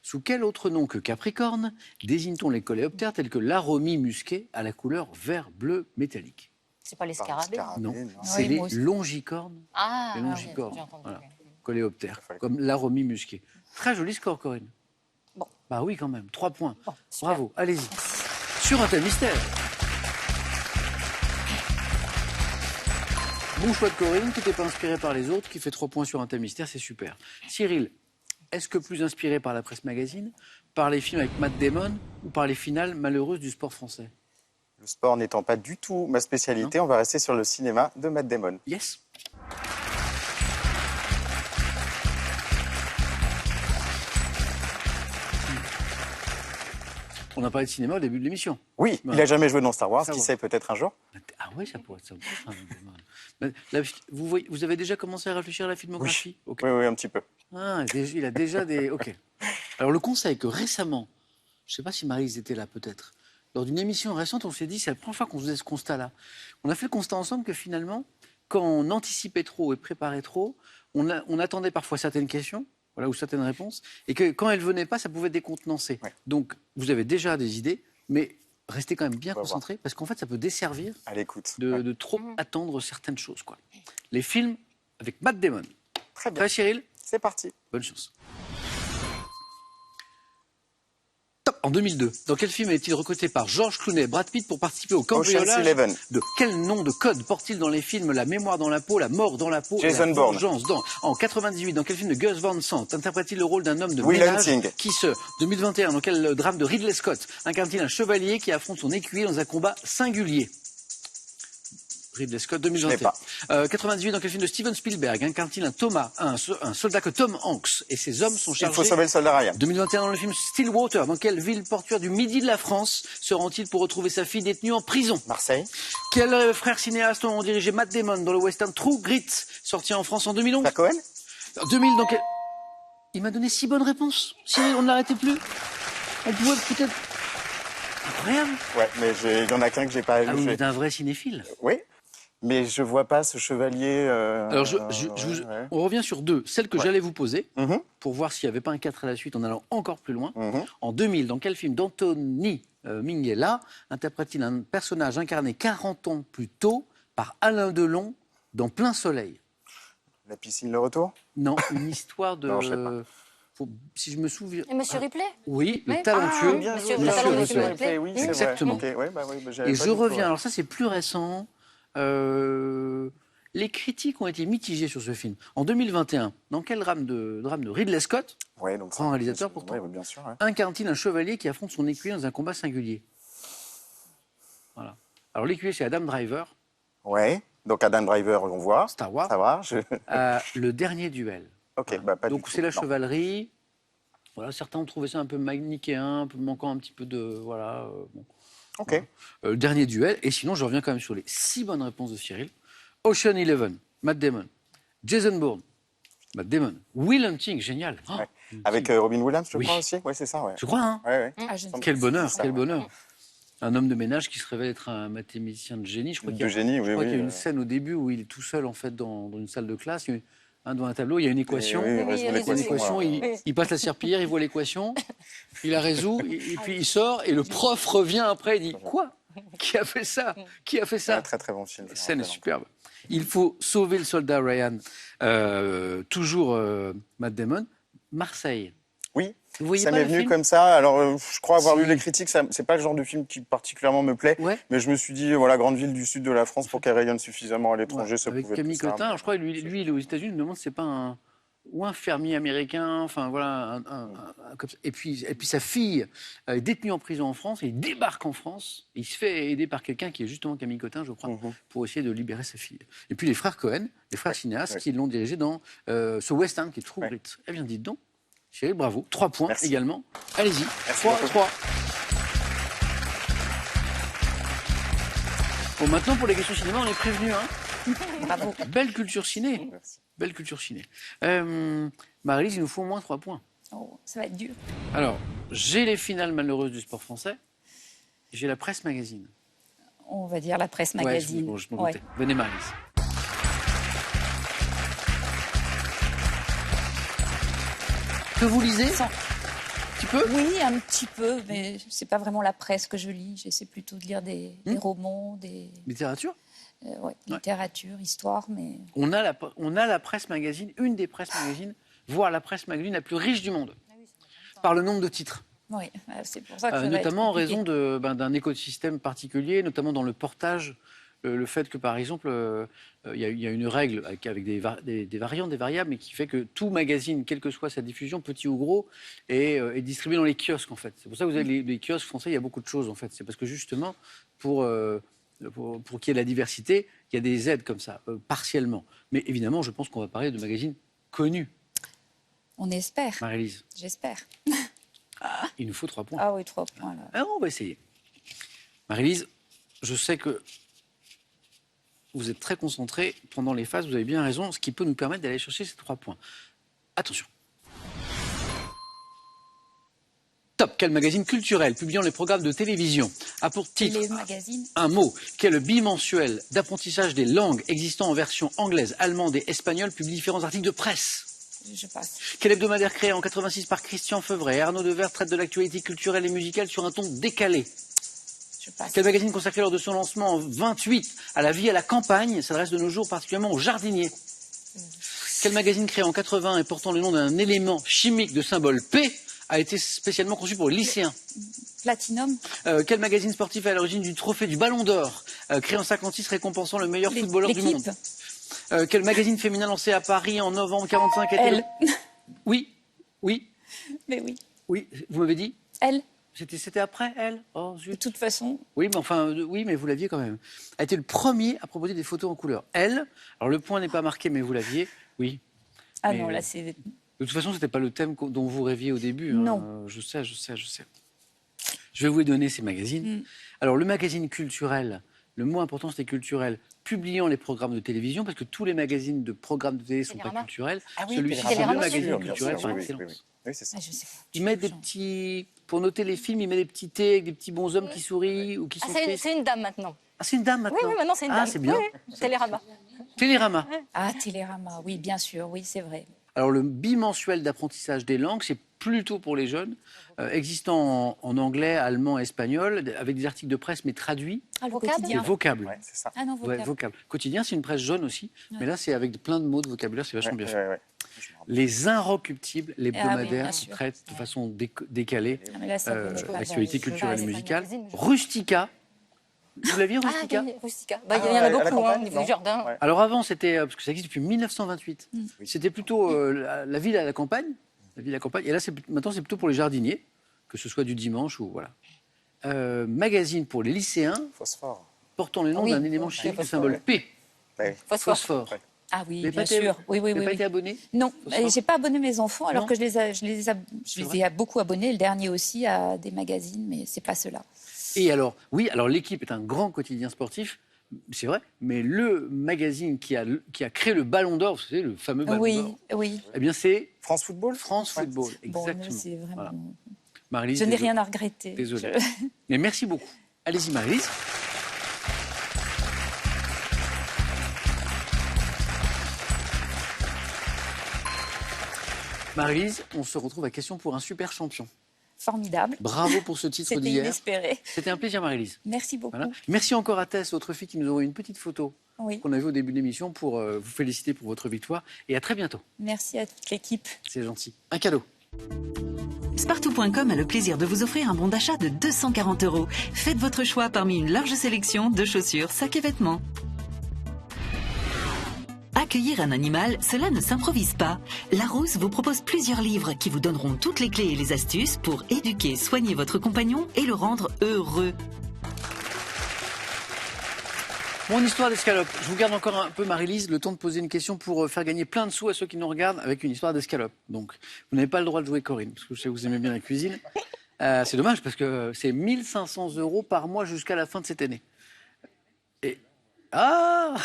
A: Sous quel autre nom que Capricorne désigne-t-on les coléoptères tels que l'aromie musqué à la couleur vert-bleu métallique?
E: C'est pas les scarabées.
A: Non,
B: Oui,
A: c'est les
B: moi aussi.
A: longicornes.
E: Ah,
A: Les
E: oui,
A: longicornes,
E: j'ai entendu.
A: voilà. Coléoptères, comme l'aromie musqué. Très joli score, Corinne.
E: Bon.
A: Bah oui, quand même, 3 points.
E: Bon, super.
A: Bravo, allez-y. Sur un thème mystère. Bon choix de Corinne, qui n'était pas inspiré par les autres, qui fait 3 points sur un thème mystère, c'est super. Cyril, est-ce que plus inspiré par la presse magazine, par les films avec Matt Damon ou par les finales malheureuses du sport français?
D: Le sport n'étant pas du tout ma spécialité, on va rester sur le cinéma de Matt Damon.
A: Yes. On a parlé de cinéma au début de l'émission.
D: Oui,
A: Ouais.
D: il n'a jamais joué dans Star Wars,
A: Star
D: qui
A: Wars.
D: sait, peut-être un jour.
A: Ah oui, ça pourrait être ça. Vous avez déjà commencé à réfléchir à la filmographie? Ok.
D: Oui, un petit peu.
A: Ah, il a déjà des... Ok. Alors le conseil que récemment, je ne sais pas si Maryse était là peut-être, lors d'une émission récente, on s'est dit, c'est la première fois qu'on faisait ce constat-là. On a fait le constat ensemble que finalement, quand on anticipait trop et préparait trop, on attendait parfois certaines questions, voilà, ou certaines réponses, et que quand elles ne venaient pas, ça pouvait décontenancer.
D: Ouais.
A: Donc vous avez déjà des idées, mais restez quand même bien
D: On va
A: concentrés, parce qu'en fait, ça peut desservir
D: À l'écoute.
A: de trop attendre certaines choses, quoi. Les films avec Matt Damon.
D: Très bien.
A: Prêt, Cyril?
D: C'est parti.
A: Bonne chance. Top. En 2002, dans quel film est-il recruté par George Clooney et Brad Pitt pour participer au
D: Ocean's
A: cambriolage?
D: 11.
A: De quel nom de code porte-t-il dans les films La mémoire dans la peau, La mort dans la peau et
D: Jason
A: La
D: Bourne.
A: vengeance dans... En 98, dans quel film de Gus Van Sant interprète-t-il le rôle d'un homme de
D: Will
A: ménage
D: Hunting.
A: qui se... 2021, dans quel drame de Ridley Scott incarne-t-il un chevalier qui affronte son écuyer dans un combat singulier? Ridley Scott, 2021. 98, dans quel film de Steven Spielberg incarne-t-il un soldat que Tom Hanks et ses hommes sont
D: Il
A: chargés?
D: faut sauver le soldat Ryan.
A: 2021, dans le film Stillwater, dans quelle ville portuaire du midi de la France se rend-il pour retrouver sa fille détenue en prison?
D: Marseille.
A: Quels frères cinéastes ont dirigé Matt Damon dans le western True Grit, sorti en France en 2011?
D: Pierre Cohen.
A: 2000, dans quel... Il m'a donné 6 bonnes réponses. Cyril, on ne l'arrêtait plus. On pouvait peut-être... Incroyable.
D: Ouais, mais il y en a qu'un que j'ai pas
A: Ah,
D: vu.
A: vous êtes un vrai cinéphile.
D: Oui, mais je vois pas ce chevalier.
A: Alors,
D: ouais.
A: on revient sur 2. Celle que
D: Ouais.
A: j'allais vous poser,
D: Mhm,
A: pour voir s'il n'y avait pas un 4 à la suite en allant encore plus loin.
D: mhm.
A: En 2000, dans quel film d'Anthony Minghella interprète-t-il un personnage incarné 40 ans plus tôt par Alain Delon dans Plein Soleil?
D: La piscine, le retour.
A: Non, une histoire de...
D: Non, je sais pas.
A: Si je me souviens...
E: Et Monsieur Ripley?
A: Oui, le
E: Oui.
A: talentueux.
E: bien
D: joué,
E: Monsieur-
D: bien
E: Talent
D: joué,
E: Monsieur
D: Monsieur
E: Ripley.
D: oui, c'est
A: Exactement.
D: vrai. Ok, ouais, j'avais
A: Et
D: pas
A: je
D: du tout,
A: reviens,
D: ouais.
A: alors ça c'est plus récent, les critiques ont été mitigées sur ce film. En 2021, dans quel drame de Ridley Scott
D: Ouais, donc
A: grand réalisateur, pourtant.
D: Ouais, bien sûr. Ouais.
A: incarne-t-il un chevalier qui affronte son écuyer dans un combat singulier? Voilà. Alors l'écuyer c'est Adam Driver,
D: Ouais, donc Adam Driver, on voit.
A: Star Wars.
D: Ça va.
A: Le dernier duel.
D: Ok, bah pas du
A: Donc
D: tout.
A: c'est la
D: Non.
A: chevalerie. Voilà, certains ont trouvé ça un peu manichéen, un peu manquant un petit peu de voilà. Bon.
D: Ok.
A: Le dernier duel. Et sinon, je reviens quand même sur les 6 bonnes réponses de Cyril. Ocean Eleven, Matt Damon. Jason Bourne, Matt Damon. Will Hunting, génial. Oh,
D: Ouais.
A: Will
D: Avec
A: Hunting.
D: Robin Williams, je
A: Oui.
D: crois aussi. Ouais, c'est ça. Ouais.
A: Je crois, hein.
D: Ouais, ouais.
C: Ah, je ne sais
A: Quel
C: pas.
A: bonheur,
D: c'est ça,
A: quel
D: ouais.
A: bonheur. Un homme de ménage qui se révèle être un mathématicien de génie. Je crois qu'il y
D: De
A: a,
D: génie, oui,
A: je crois
D: oui.
A: qu'il y a une scène au début où il est tout seul en fait dans une salle de classe. Devant un tableau, il y a une équation.
D: Oui,
E: Oui,
D: il résout
E: il
A: Il y a une
E: résout
A: équation,
D: voilà.
A: il passe la serpillière, il voit l'équation, il la résout, et puis il sort, et le prof revient après et dit « Quoi ? Qui a fait ça ? Qui a fait
D: C'est un
A: ça ?»
D: très très bon film. je
A: La
D: me
A: scène est
D: rappelle.
A: superbe. Il faut sauver le soldat Ryan. Toujours Matt Damon. Marseille.
D: Oui,
A: Vous voyez
D: ça
A: pas
D: m'est
A: le
D: venu
A: film
D: comme ça. Alors, je crois avoir
A: Si.
D: lu les critiques. C'est pas le genre de film qui particulièrement me plaît.
A: Ouais.
D: Mais je me suis dit, voilà, grande ville du sud de la France, pour qu'elle rayonne suffisamment à l'étranger,
A: Ouais,
D: ça
A: avec
D: pouvait
A: Camille
D: être ça.
A: Cotin. Alors, je crois que lui, il est aux États-Unis. Je me demande si c'est pas un fermier américain. Enfin, voilà. Comme ça. Et puis sa fille est détenue en prison en France. Et il débarque en France. Et il se fait aider par quelqu'un qui est justement Camille Cotin, je crois, pour essayer de libérer sa fille. Et puis les frères Cohen, les frères cinéastes,
D: ouais.
A: qui l'ont dirigé dans ce western qui est True Grit. Eh bien, dites donc. Cyril, bravo. 3 points
D: Merci.
A: également. Allez-y.
D: Merci beaucoup.
A: 3. Bon, maintenant, pour les questions cinéma, on est prévenus. Hein.
C: Bravo.
A: Belle culture ciné.
D: Merci.
A: Belle culture ciné. Marie-Lise, il nous faut au moins 3 points.
C: Oh, ça va être dur.
A: Alors, j'ai les finales malheureuses du sport français. J'ai la presse magazine.
C: On va dire la presse
A: Ouais,
C: magazine.
A: je m'en
C: Ouais.
A: doutais. Venez, Marie-Lise. Que vous lisez
C: Sans-
A: Un petit peu
C: Oui, un petit peu, mais c'est pas vraiment la presse que je lis. J'essaie plutôt de lire des romans, des
A: Littérature.
C: littérature, histoire, mais
A: On a la presse magazine, une des presses magazines, voire la presse magazine la plus riche du monde, par le nombre de titres.
C: oui, c'est pour ça que ça va être
A: Notamment en
C: compliqué.
A: raison d'un écosystème particulier, notamment dans le portage. Le fait que, par exemple, il y a une règle avec des variantes, des variables, mais qui fait que tout magazine, quelle que soit sa diffusion, petit ou gros, est distribué dans les kiosques, en fait. C'est pour ça que vous avez les kiosques français, il y a beaucoup de choses, en fait. C'est parce que, justement, pour qu'il y ait de la diversité, il y a des aides comme ça, partiellement. Mais évidemment, je pense qu'on va parler de magazines connus,
C: On espère,
A: Marie-Lise.
C: j'espère.
A: Il nous faut 3 points.
C: Ah oui, 3 points là.
A: Alors, on va essayer. Marie-Lise, je sais que vous êtes très concentrée pendant les phases, vous avez bien raison, ce qui peut nous permettre d'aller chercher ces 3 points. Attention. Top, quel magazine culturel publiant les programmes de télévision a pour titre
C: Les magazines.
A: un mot, quel bimensuel d'apprentissage des langues existant en version anglaise, allemande et espagnole publie différents articles de presse.
C: Je passe.
A: Quel hebdomadaire créé en 86 par Christian Feuvret, Arnaud Devers traite de l'actualité culturelle et musicale sur un ton décalé.
C: Je passe.
A: Quel magazine consacré lors de son lancement en 28 à la vie à la campagne s'adresse de nos jours particulièrement aux jardiniers? Quel magazine créé en 80 et portant le nom d'un élément chimique de symbole P a été spécialement conçu pour les lycéens?
C: Platinum.
A: Quel magazine sportif est à l'origine du trophée du Ballon d'Or, créé en 56 récompensant le meilleur footballeur du
C: L'équipe.
A: monde? Quel magazine féminin lancé à Paris en novembre 45 a été...
C: Elle.
A: Oui,
C: Mais oui.
A: vous m'avez dit?
C: Elle.
A: C'était après, elle? Oh,
C: De
A: zut.
C: toute façon,
A: Oui, mais enfin, oui, mais vous l'aviez quand même. A été le premier à proposer des photos en couleur. Elle, alors le point n'est pas marqué, mais vous l'aviez, oui.
C: ah
A: Mais,
C: non, là c'est.
A: De toute façon, c'était pas le thème dont vous rêviez au début. hein.
C: Non.
A: Je sais. Je vais vous donner ces magazines. Alors, le magazine culturel, le mot important, c'était culturel, publiant les programmes de télévision, parce que tous les magazines de programmes de télé ne sont pas
E: Télérama.
A: culturels.
D: Ah oui,
A: Celui-ci, c'est
E: Télérama,
A: le magazine
D: bien sûr,
A: culturel
D: bien
A: par
D: sûr,
A: excellence.
D: Oui, c'est ça.
C: Ah, je sais pas.
A: Il met des petits... Pour noter les films, il met des petits T avec des petits bonshommes qui sourient ou qui
E: Ah,
A: sont
E: c'est
A: tristes.
E: une dame maintenant.
A: Ah, c'est une dame maintenant.
E: Oui, maintenant c'est une dame.
A: Ah, c'est bien.
E: Oui, oui. Télérama.
A: Télérama.
C: Ah, Télérama, oui, bien sûr, oui, c'est vrai.
A: Alors, le bimensuel d'apprentissage des langues, c'est plutôt pour les jeunes, existant en anglais, allemand, espagnol, avec des articles de presse, mais traduits,
C: Ah, le
E: Vocable.
A: et
C: quotidien.
A: vocables.
D: Ouais, c'est ça.
C: Ah non,
A: Ouais,
C: vocable.
A: vocable. Quotidien, c'est une presse jaune aussi, mais là, c'est avec plein de mots de vocabulaire, c'est vachement bien fait.
D: Ouais. Je me rappelle.
A: Les inrecuptibles, l'hebdomadaire,
C: bien
A: qui
C: sûr.
A: traite de façon décalée
C: Ah, mais là, ça connaît pas.
A: l'actualité
E: je-
A: culturelle et
E: c'est pas un
A: musicale.
E: magazine, je-
A: Rustica. Vous l'aviez,
E: Ah,
A: Rustica?
E: oui, Rustica. Bah, il
D: Ah,
E: y en a
D: à la
E: beaucoup
D: campagne,
E: au niveau
D: non
E: du jardin.
D: Ouais.
A: Alors avant, c'était, parce que ça existe depuis 1928, c'était plutôt la ville à la campagne, et là, maintenant, c'est plutôt pour les jardiniers, que ce soit du dimanche ou voilà. Magazine pour les lycéens,
D: Phosphore.
A: portant le nom
E: Oui,
A: d'un élément
E: oui,
A: chimique du
E: phosphore,
A: symbole
E: ouais.
A: P,
D: Ouais.
E: Phosphore.
A: phosphore.
D: Ouais.
C: Ah oui,
A: Vous avez
C: bien
A: pas été-
C: sûr. Oui,
A: Vous n'avez pas
C: oui.
A: été abonné?
C: Non,
A: Faut savoir.
C: j'ai pas abonné mes enfants, alors
A: Non.
C: que je les ai beaucoup abonnés. Le dernier aussi à des magazines, mais c'est pas ceux-là.
A: Et alors, oui, alors l'équipe est un grand quotidien sportif, c'est vrai, mais le magazine qui a créé le Ballon d'Or, vous savez, le fameux Ballon
C: Oui,
A: d'Or,
C: oui.
A: eh bien c'est
D: France Football.
A: France
D: Ouais.
A: Football,
C: Bon,
A: exactement.
C: c'est vraiment...
A: Voilà. Marie-Lise,
C: Je n'ai
A: désolé.
C: rien à regretter.
A: Désolé.
C: Je-
A: Mais merci beaucoup. Allez-y, Marie-Lise. Marie-Lise, on se retrouve à Question pour un super champion.
C: Formidable.
A: Bravo pour ce titre
C: C'était
A: d'hier.
C: inespéré.
A: C'était un plaisir, Marie-Lise.
C: Merci beaucoup.
A: Voilà. Merci encore à Tess, votre fille, qui nous a envoyé une petite photo
C: Oui.
A: qu'on a vue au début de l'émission pour vous féliciter pour votre victoire. Et à très bientôt.
C: Merci à toute l'équipe.
A: C'est gentil. Un cadeau.
G: Spartou.com a le plaisir de vous offrir un bon d'achat de 240 €. Faites votre choix parmi une large sélection de chaussures, sacs et vêtements. Accueillir un animal, cela ne s'improvise pas. Larousse vous propose plusieurs livres qui vous donneront toutes les clés et les astuces pour éduquer, soigner votre compagnon et le rendre heureux.
A: Mon histoire d'escalope. Je vous garde encore un peu, Marie-Lise, le temps de poser une question pour faire gagner plein de sous à ceux qui nous regardent avec une histoire d'escalope. Donc, vous n'avez pas le droit de jouer Corinne, parce que je sais que vous aimez bien la cuisine. C'est dommage, parce que c'est 1 500 € par mois jusqu'à la fin de cette année. Et... Ah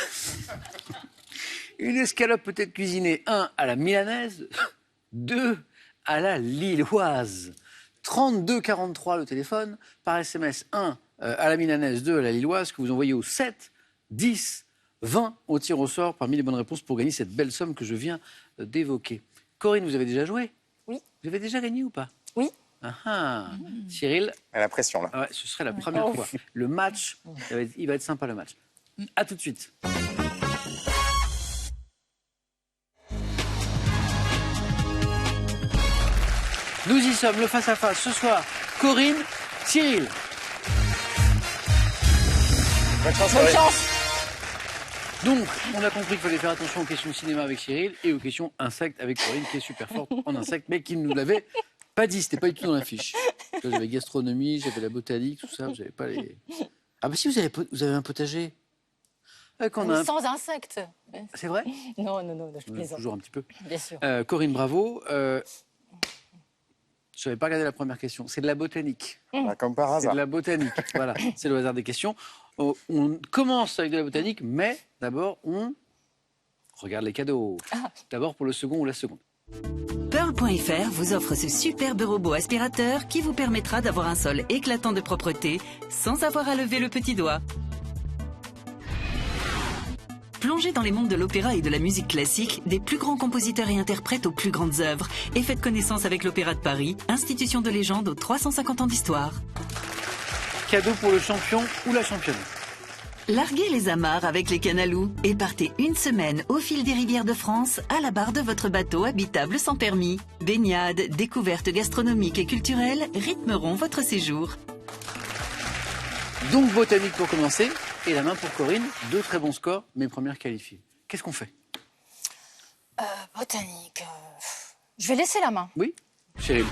A: Une escalope peut être cuisinée, 1, à la milanaise, 2, à la lilloise. 32 43 le téléphone, par SMS 1 à la milanaise, 2 à la lilloise, que vous envoyez au 7 10 20. On tire au sort parmi les bonnes réponses pour gagner cette belle somme que je viens d'évoquer. Corinne, vous avez déjà joué?
E: Oui.
A: Vous avez déjà gagné ou pas?
E: Oui.
A: Ah ah. Cyril,
D: À la pression, là.
A: ah ouais, ce serait la première fois. Le match, il va être sympa le match. À tout de suite. Nous y sommes, le face-à-face ce soir. Corinne, Cyril.
D: Bonne chance,
E: Bonne
D: Corinne.
E: chance.
A: Donc, on a compris qu'il fallait faire attention aux questions cinéma avec Cyril et aux questions insectes avec Corinne, qui est super forte en insectes, mais qui ne nous l'avait pas dit. C'était pas du tout dans la fiche. J'avais gastronomie, j'avais la botanique, tout ça. Vous n'avez pas les. Ah, bah si, vous avez un potager. Qu'on a
E: Mais
A: un-
E: sans insectes.
A: C'est vrai?
E: Non, non, non, je plaisante.
A: Toujours un petit peu.
E: Bien sûr.
A: Corinne, bravo. Je n'avais pas regardé la première question. C'est de la botanique.
D: Bah, comme par
A: C'est
D: hasard.
A: de la botanique. Voilà, c'est le hasard des questions. On commence avec de la botanique, mais d'abord, on regarde les cadeaux. D'abord pour le second ou la seconde.
G: Pearl.fr vous offre ce superbe robot aspirateur qui vous permettra d'avoir un sol éclatant de propreté sans avoir à lever le petit doigt. Plongez dans les mondes de l'opéra et de la musique classique, des plus grands compositeurs et interprètes aux plus grandes œuvres, et faites connaissance avec l'Opéra de Paris, institution de légende aux 350 ans d'histoire.
A: Cadeau pour le champion ou la championne.
G: Larguez les amarres avec les canalous et partez une semaine au fil des rivières de France à la barre de votre bateau habitable sans permis. Baignades, découvertes gastronomiques et culturelles rythmeront votre séjour.
A: Donc botanique pour commencer, et la main pour Corinne. 2 très bons scores, mes premières qualifiées. Qu'est-ce qu'on fait?
E: Botanique. Je vais laisser la main.
A: Oui, Cyril.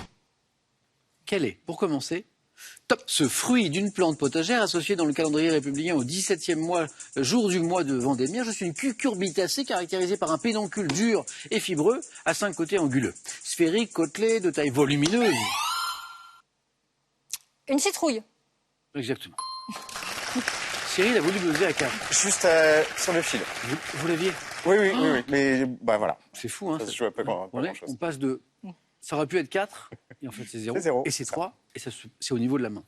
A: Quel est, pour commencer, top, ce fruit d'une plante potagère associée dans le calendrier républicain au 17e jour du mois de Vendémiaire? Je suis une cucurbitacée caractérisée par un pédoncule dur et fibreux à 5 côtés anguleux. Sphérique, côtelé, de taille volumineuse.
E: Une citrouille.
A: Exactement. Cyril a voulu buzzer à 4.
D: Juste sur le fil.
A: Vous l'aviez?
D: Oui, oui, oui, oui. Mais bah, voilà.
A: C'est fou, hein?
D: Ça se joue à pas
A: Vous voyez,
D: grand-chose.
A: on passe de... Ça aurait pu être 4, et en fait c'est 0.
D: C'est 0,
A: Et c'est
D: c'est ça.
A: 3, et c'est au niveau de la main.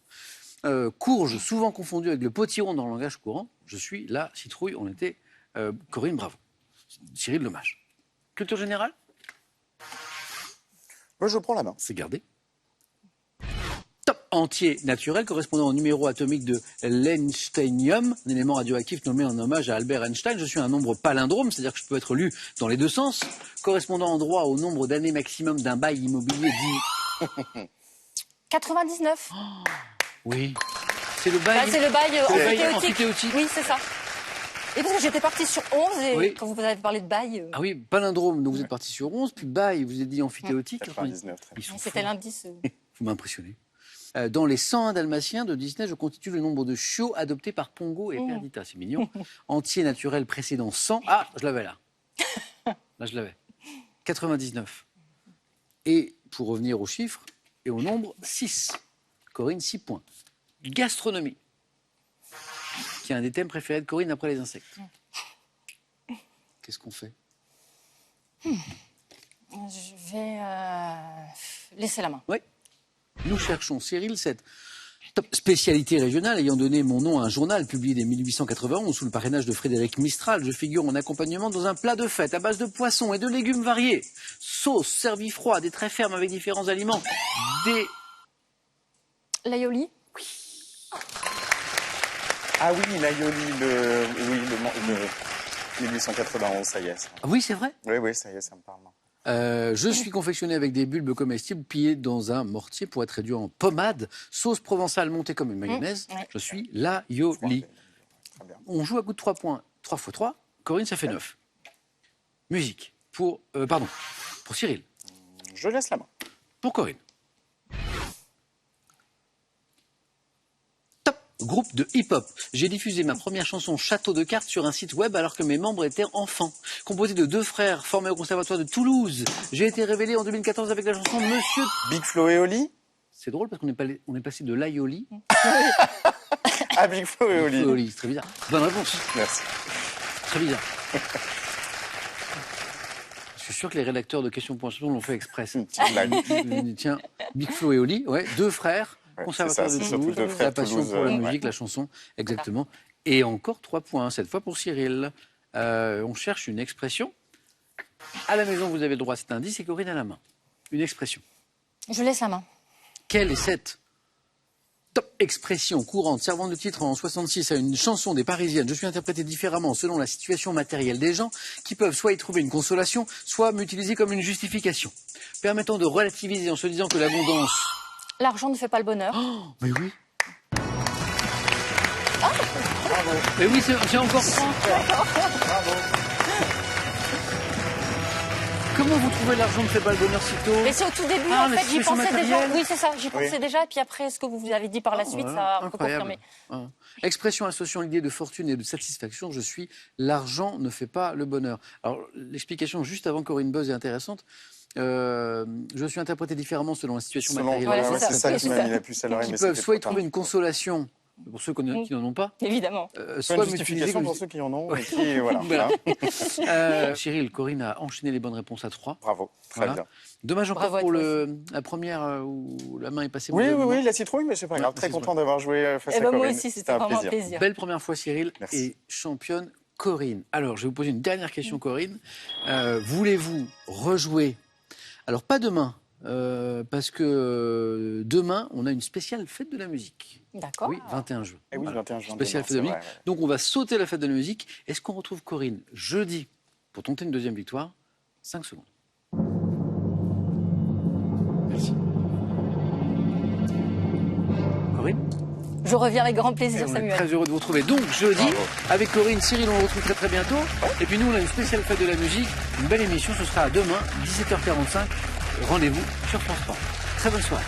A: Courge, souvent confondu avec le potiron dans le langage courant. Je suis la citrouille, on était... Corinne, bravo. Cyril, dommage. Culture générale?
D: Moi, je prends la main.
A: C'est gardé. Top entier naturel correspondant au numéro atomique de l'Einsteinium, un élément radioactif nommé en hommage à Albert Einstein. Je suis un nombre palindrome, c'est-à-dire que je peux être lu dans les deux sens, correspondant en droit au nombre d'années maximum d'un bail immobilier dit...
E: 99.
A: Oui. C'est le
E: Bah,
A: bail...
E: c'est le bail
A: le bail
E: amphithéotique.
A: amphithéotique.
E: Oui, c'est ça. Et parce que j'étais partie sur 11 et
A: Oui.
E: quand vous avez parlé de bail,
A: Ah oui, palindrome, donc vous êtes parti sur 11, puis bail, vous avez dit amphithéotique.
D: 99, très bien.
A: Ils sont
E: c'était
A: forts.
E: l'indice.
A: Vous m'impressionnez. Dans les 101 dalmatiens de Disney, je constitue le nombre de chiots adoptés par Pongo et Perdita. C'est mignon. Entier naturel précédent 100. Ah, je l'avais là. Là, je l'avais. 99. Et pour revenir aux chiffres et au nombre, 6. Corinne, 6 points. Gastronomie, qui est un des thèmes préférés de Corinne après les insectes. Qu'est-ce qu'on fait?
E: Je vais laisser la main.
A: Oui. Nous cherchons, Cyril, cette top spécialité régionale ayant donné mon nom à un journal publié dès 1891 sous le parrainage de Frédéric Mistral. Je figure en accompagnement dans un plat de fête à base de poissons et de légumes variés. Sauce, servi froid, des traits fermes avec différents aliments, des...
E: L'aioli.
D: Ah oui, l'aioli, le 1891, ça y est. Ça.
A: Ah oui, c'est vrai.
D: Oui, ça y est, ça me parle.
A: Je suis confectionné avec des bulbes comestibles pillés dans un mortier pour être réduit en pommade. Sauce provençale montée comme une mayonnaise.
E: Ouais.
A: Je suis l'aioli.
D: Très bien.
A: On joue à coup de 3 points. 3 x 3. Corinne, ça fait 9. Musique. Pour Cyril.
D: Je laisse la main.
A: Pour Corinne. Top. Groupe de hip-hop. J'ai diffusé ma première chanson Château de cartes sur un site web alors que mes membres étaient enfants. Composé de 2 frères formés au conservatoire de Toulouse. J'ai été révélé en 2014 avec la chanson Monsieur...
D: Big Flo et Oli.
A: C'est drôle parce qu'on est passé de l'aioli
D: Ah, Big Flo et Oli.
A: Oli. C'est très bizarre. Bonne réponse.
D: Merci.
A: Très bizarre. Je suis sûr que les rédacteurs de Questions pour un champion l'ont fait exprès.
D: Une petite blague.
A: Tiens, Big Flo et Oli, ouais, 2 frères,
D: Ouais,
A: conservateurs
D: c'est
A: de
D: ça, c'est surtout
A: Toulouse,
D: 2 frères
A: la passion
D: Toulouse,
A: pour la
D: ouais.
A: musique, la chanson, exactement. Et encore 3 points, cette fois pour Cyril. On cherche une expression. À la maison, vous avez le droit à cet indice et Corinne à la main. Une expression.
E: Je laisse la main.
A: Quelle est cette top expression courante servant de titre en 66 à une chanson des Parisiennes? Je suis interprété différemment selon la situation matérielle des gens qui peuvent soit y trouver une consolation, soit m'utiliser comme une justification, permettant de relativiser en se disant que l'abondance...
E: L'argent ne fait pas le bonheur.
A: Oh, mais oui. Mais oui, c'est encore ça.
D: Bravo.
A: Comment vous trouvez l'argent ne fait pas le bonheur si tôt?
E: Mais c'est au tout début,
A: Ah,
E: en
A: la
E: fait, j'y
A: situation
E: pensais déjà.
A: matérielle.
E: Oui, c'est ça, j'y pensais
D: Oui.
E: déjà. Et puis après, ce que vous avez dit par la suite, ça a un peu
A: Incroyable.
E: confirmé.
A: Ah. Expression associant l'idée de fortune et de satisfaction, je suis l'argent ne fait pas le bonheur. Alors, l'explication juste avant Corinne Buzz est intéressante. Je suis interprété différemment selon la situation matérielle.
E: Voilà,
D: ouais,
E: c'est
D: c'est
E: ça.
D: ça qui m'a mis la puce à l'oreille.
A: Qui
D: mais
A: peuvent
D: c'était
A: soit y
D: trop
A: trouver
D: tard.
A: une consolation, pour ceux qui n'en ont pas,
E: Évidemment.
D: Soit
A: soit
D: une
A: m'utiliser
D: justification
A: comme...
D: pour ceux qui en ont. Et qui, voilà.
A: Voilà. Cyril, Corinne a enchaîné les bonnes réponses à 3.
D: Bravo, très
A: Voilà.
D: bien.
A: Dommage encore
E: Bravo à
A: pour
E: toi
A: la première où la main est passée.
D: Oui,
A: brutalement.
D: la citrouille, mais c'est pas grave.
A: Ouais,
D: Très
A: c'est
D: content d'avoir joué face
E: Et
D: à
E: ben
D: Corinne.
E: moi aussi, c'était vraiment un plaisir.
A: Belle première fois, Cyril.
D: Merci.
A: Et championne, Corinne. Alors, je vais vous poser une dernière question, Corinne. Voulez-vous rejouer? Alors, pas demain, parce que demain, on a une spéciale fête de la musique.
E: D'accord.
A: Oui, 21 juin.
D: Eh oui,
A: Voilà.
D: 21 juin.
A: Spéciale
D: demain,
A: fête de la
D: c'est
A: musique.
D: vrai, ouais.
A: Donc, on va sauter la fête de la musique. Est-ce qu'on retrouve Corinne jeudi pour tenter une deuxième victoire? 5 secondes. Merci. Corinne?
E: Je reviens avec grand plaisir,
A: Et on est
E: Samuel.
A: très heureux de vous retrouver. Donc, jeudi,
D: Bravo.
A: avec Corinne, Cyril, on le retrouve très très bientôt. Et puis nous, on a une spéciale fête de la musique, une belle émission. Ce sera demain, 17h45. Rendez-vous sur France 3. Très bonne soirée.